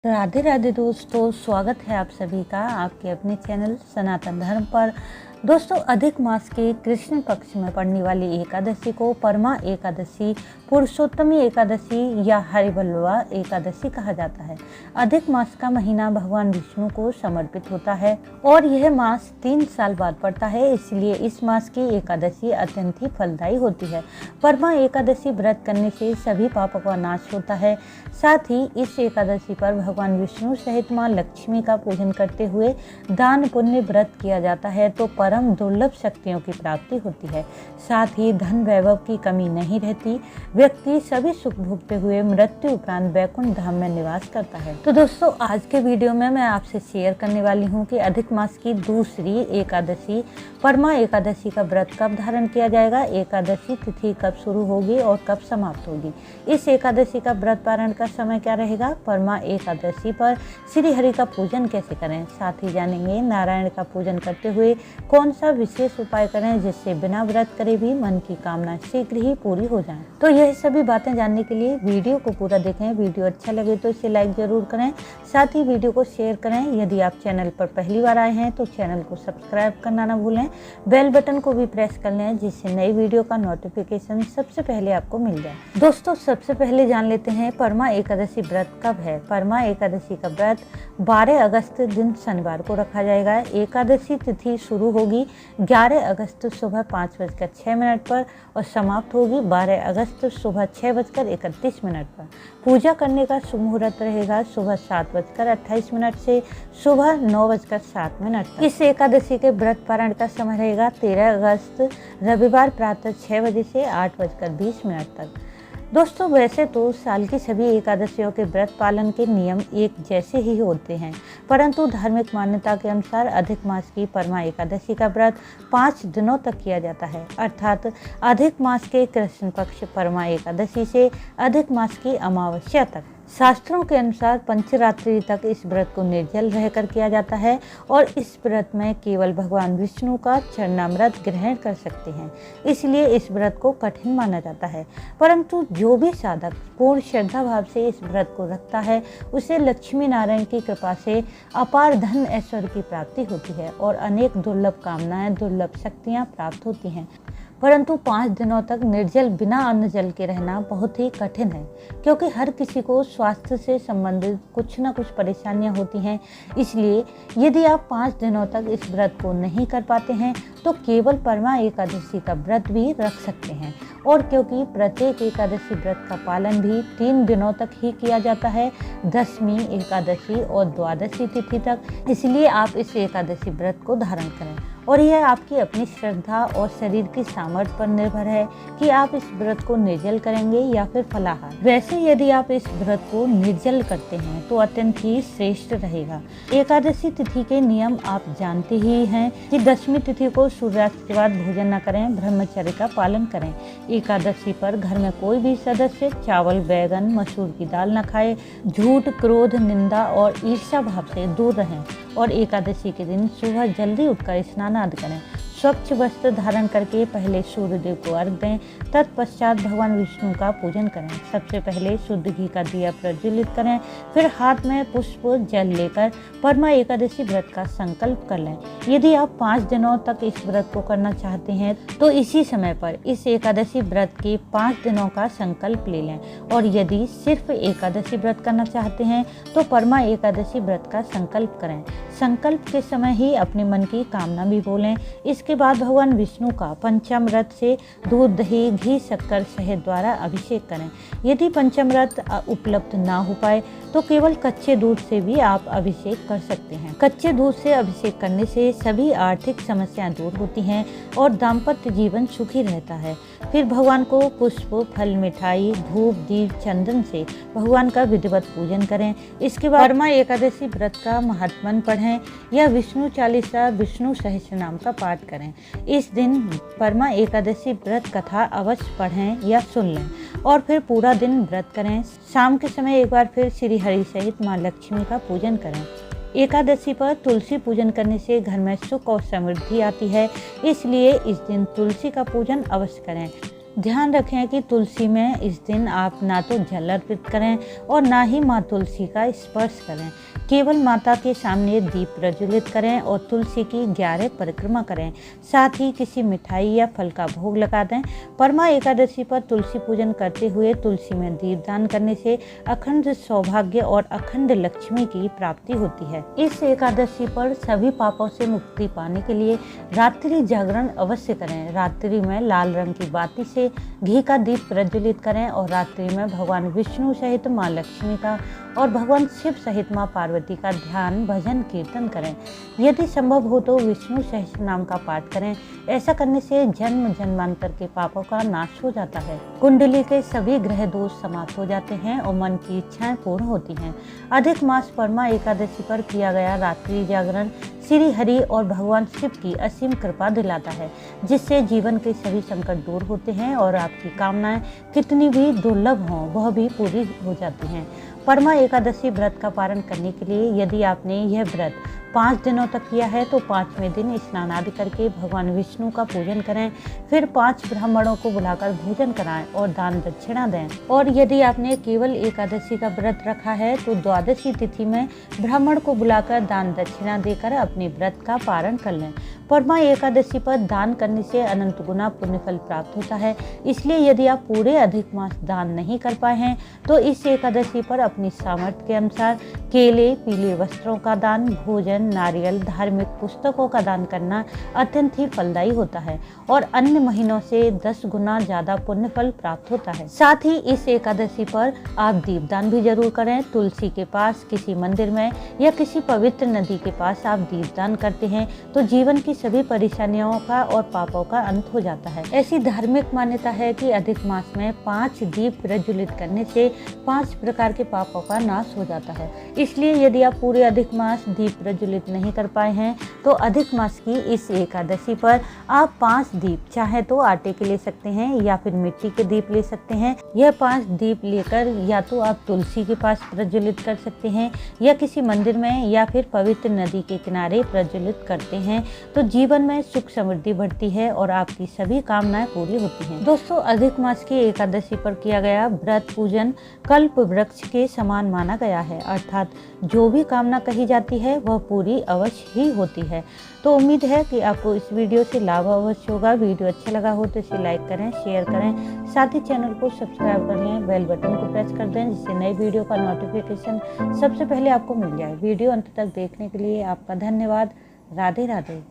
राधे राधे दोस्तों, स्वागत है आप सभी का आपके अपने चैनल सनातन धर्म पर। दोस्तों, अधिक मास के कृष्ण पक्ष में पड़ने वाली एकादशी को परमा एकादशी, पुरुषोत्तमी एकादशी या हरिवल्लभा एकादशी कहा जाता है। अधिक मास का महीना भगवान विष्णु को समर्पित होता है और यह मास 3 साल बाद पड़ता है, इसलिए इस मास की एकादशी अत्यंत ही फलदायी होती है। परमा एकादशी व्रत करने से सभी पापों का नाश होता है। साथ ही इस एकादशी पर भगवान विष्णु सहित मां लक्ष्मी का पूजन करते हुए दान पुण्य व्रत किया जाता है तो परम दुर्लभ शक्तियों की प्राप्ति होती है। साथ ही धन वैभव की कमी नहीं रहती। व्यक्ति सभी सुख भोगते हुए मृत्यु उपरांत वैकुंठ धाम में निवास करता है। तो दोस्तों, आज के वीडियो में मैं आपसे शेयर करने वाली हूँ कि अधिक मास की दूसरी एकादशी परमा एकादशी का व्रत कब धारण किया जाएगा, एकादशी तिथि कब शुरू होगी और कब समाप्त होगी, इस एकादशी का व्रत पारण का समय क्या रहेगा, परमा एकादशी पर श्री हरि का पूजन कैसे करें, साथ ही जानेंगे नारायण का पूजन करते हुए कौन सा विशेष उपाय करें जिससे बिना व्रत करे भी मन की कामना शीघ्र ही पूरी हो जाए। तो यह सभी बातें जानने के लिए वीडियो को पूरा देखें। वीडियो अच्छा लगे तो इसे लाइक जरूर करें, साथ ही वीडियो को शेयर करें। यदि आप चैनल पर पहली बार आए हैं तो चैनल को सब्सक्राइब करना ना भूलें, बेल बटन को भी प्रेस कर लें जिससे नई वीडियो का नोटिफिकेशन सबसे पहले आपको मिल जाए। दोस्तों, सबसे पहले जान लेते हैं परमा एकादशी व्रत कब है। परमा एकादशी का व्रत 12 अगस्त दिन शनिवार को रखा जाएगा। एकादशी तिथि शुरू होगी 11 अगस्त सुबह 5:06 पर और समाप्त होगी 12 अगस्त सुबह 6:31 पर। पूजा करने का शुभ मुहूर्त रहेगा सुबह 7:28 से सुबह 9:07 तक। इस एकादशी के व्रत पारण का समय रहेगा 13 अगस्त रविवार प्रातः 6 बजे से 8:20 तक। दोस्तों, वैसे तो साल की सभी एकादशियों के व्रत पालन के नियम एक जैसे ही होते हैं, परंतु धार्मिक मान्यता के अनुसार अधिक मास की परमा एकादशी का व्रत 5 दिनों तक किया जाता है, अर्थात अधिक मास के कृष्ण पक्ष परमा एकादशी से अधिक मास की अमावस्या तक। शास्त्रों के अनुसार पंचरात्रि तक इस व्रत को निर्जल रहकर किया जाता है और इस व्रत में केवल भगवान विष्णु का चरणामृत ग्रहण कर सकते हैं, इसलिए इस व्रत को कठिन माना जाता है। परंतु जो भी साधक पूर्ण श्रद्धा भाव से इस व्रत को रखता है उसे लक्ष्मी नारायण की कृपा से अपार धन ऐश्वर्य की प्राप्ति होती है और अनेक दुर्लभ कामनाएं, दुर्लभ शक्तियां प्राप्त होती हैं। परंतु 5 दिनों तक निर्जल बिना अन्न जल के रहना बहुत ही कठिन है, क्योंकि हर किसी को स्वास्थ्य से संबंधित कुछ न कुछ परेशानियां होती हैं। इसलिए यदि आप 5 दिनों तक इस व्रत को नहीं कर पाते हैं तो केवल परमा एकादशी का व्रत भी रख सकते हैं। और क्योंकि प्रत्येक एकादशी व्रत का पालन भी 3 दिनों तक ही किया जाता है, दशमी एकादशी और द्वादशी तिथि तक, इसलिए आप इस एकादशी व्रत को धारण करें। और यह आपकी अपनी श्रद्धा और शरीर की सामर्थ्य पर निर्भर है कि आप इस व्रत को निर्जल करेंगे या फिर फलाहार। वैसे यदि आप इस व्रत को निर्जल करते हैं तो अत्यंत ही श्रेष्ठ रहेगा। एकादशी तिथि के नियम आप जानते ही हैं कि दशमी तिथि को सूर्यास्त के बाद भोजन न करें, ब्रह्मचर्य का पालन करें। एकादशी पर घर में कोई भी सदस्य चावल, बैगन, मसूर की दाल न खाए। झूठ, क्रोध, निंदा और ईर्ष्या भाव से दूर रहें और एकादशी के दिन सुबह जल्दी उठकर स्नान आदि करें। स्वच्छ वस्त्र धारण करके पहले सूर्यदेव को अर्घ दें, तत्पश्चात भगवान विष्णु का पूजन करें। सबसे पहले शुद्ध घी का दिया प्रज्वलित करें, फिर हाथ में पुष्प जल लेकर परमा एकादशी व्रत का संकल्प कर लें। यदि आप 5 दिनों तक इस व्रत को करना चाहते हैं तो इसी समय पर इस एकादशी व्रत के 5 दिनों का संकल्प ले लें, और यदि सिर्फ एकादशी व्रत करना चाहते हैं तो परमा एकादशी व्रत का संकल्प करें। संकल्प के समय ही अपने मन की कामना भी बोलें। इसके बाद भगवान विष्णु का पंचामृत से दूध, दही, घी, शक्कर, शहद द्वारा अभिषेक करें। यदि पंचामृत उपलब्ध ना हो पाए तो केवल कच्चे दूध से भी आप अभिषेक कर सकते हैं। कच्चे दूध से अभिषेक करने से सभी आर्थिक समस्याएं दूर होती हैं और दाम्पत्य जीवन सुखी रहता है। फिर भगवान को पुष्प, फल, मिठाई, धूप, दीप, चंदन से भगवान का विधिवत पूजन करें। इसके बाद परमा एकादशी व्रत का महात्म्य पढ़ें या विष्णु चालीसा, विष्णु सहस्रनाम का पाठ करें। इस दिन परमा एकादशी व्रत कथा अवश्य पढ़ें या सुन लें और फिर पूरा दिन व्रत करें। शाम के समय एक बार फिर श्री हरि सहित मां लक्ष्मी का पूजन करें। एकादशी पर तुलसी पूजन करने से घर में सुख और समृद्धि आती है, इसलिए इस दिन तुलसी का पूजन अवश्य करें। ध्यान रखें कि तुलसी में इस दिन आप ना तो जल अर्पित करें और ना ही माँ तुलसी का स्पर्श करें। केवल माता के सामने दीप प्रज्वलित करें और तुलसी की 11 परिक्रमा करें। साथ ही किसी मिठाई या फल का भोग लगा दें। परमा एकादशी पर तुलसी पूजन करते हुए तुलसी में दीप दान करने से अखंड सौभाग्य और अखंड लक्ष्मी की प्राप्ति होती है। इस एकादशी पर सभी पापों से मुक्ति पाने के लिए रात्रि जागरण अवश्य करें। रात्रि में लाल रंग की बाती से घी का दीप प्रज्वलित करें और रात्रि में भगवान विष्णु सहित माँ लक्ष्मी का और भगवान शिव सहित माँ पार्वती का ध्यान भजन कीर्तन करें। यदि संभव हो तो विष्णु सहस्त्र नाम का पाठ करें। ऐसा करने से जन्म जन्मांतर के पापों का नाश हो जाता है। कुंडली के सभी ग्रह दोष समाप्त हो जाते हैं और मन की इच्छाएं पूर्ण होती हैं। अधिक मास परमा एकादशी पर किया गया रात्रि जागरण श्री हरि और भगवान शिव की असीम कृपा दिलाता है, जिससे जीवन के सभी संकट दूर होते हैं और आपकी कामनाएं कितनी भी दुर्लभ हों वह भी पूरी हो जाती हैं। परमा एकादशी व्रत का पालन करने के लिए यदि आपने यह व्रत 5 दिनों तक किया है तो 5वें दिन स्नान आदि करके भगवान विष्णु का पूजन करें। फिर 5 ब्राह्मणों को बुलाकर भोजन कराएं और दान दक्षिणा दें। और यदि आपने केवल एकादशी का व्रत रखा है तो द्वादशी तिथि में ब्राह्मण को बुलाकर दान दक्षिणा देकर अपने व्रत का पारण कर लें। परमा एकादशी पर दान करने से अनंत गुना पुण्य फल प्राप्त होता है। इसलिए यदि आप पूरे अधिक मास दान नहीं कर पाए हैं तो इस एकादशी पर अपनी सामर्थ्य के अनुसार केले, पीले वस्त्रों का दान, भोजन, नारियल, धार्मिक पुस्तकों का दान करना अत्यंत ही फलदायी होता है और अन्य महीनों से 10 गुना ज्यादा पुण्य फल प्राप्त होता है। साथ ही इस एकादशी पर आप दीपदान भी जरूर करें। तुलसी के पास, किसी मंदिर में या किसी पवित्र नदी के पास आप दीपदान करते हैं तो जीवन की सभी परेशानियों का और पापों का अंत हो जाता है। ऐसी धार्मिक मान्यता है कि अधिक मास में 5 दीप प्रज्वलित करने से 5 प्रकार के पापों का नाश हो जाता है। इसलिए यदि आप पूरे अधिक मास दीप प्रज्वलित नहीं कर पाए हैं तो अधिक मास की इस एकादशी पर आप 5 दीप चाहे तो आटे के ले सकते हैं या फिर मिट्टी के दीप ले सकते हैं। यह 5 दीप लेकर या तो आप तुलसी के पास प्रज्वलित कर सकते हैं या किसी मंदिर में या फिर पवित्र नदी के किनारे प्रज्वलित करते हैं तो जीवन में सुख समृद्धि बढ़ती है और आपकी सभी कामनाएं पूरी होती हैं। दोस्तों, अधिक मास की एकादशी पर किया गया व्रत पूजन कल्प वृक्ष के समान माना गया है, अर्थात जो भी कामना कही जाती है वह पूरी अवश्य ही होती है। तो उम्मीद है कि आपको इस वीडियो से लाभ अवश्य होगा। वीडियो अच्छा लगा हो तो इसे लाइक करें, शेयर करें, साथ ही चैनल को सब्सक्राइब कर लें, बेल बटन को प्रेस कर दें जिससे नई वीडियो का नोटिफिकेशन सबसे पहले आपको मिल जाए। वीडियो अंत तक देखने के लिए आपका धन्यवाद। राधे राधे।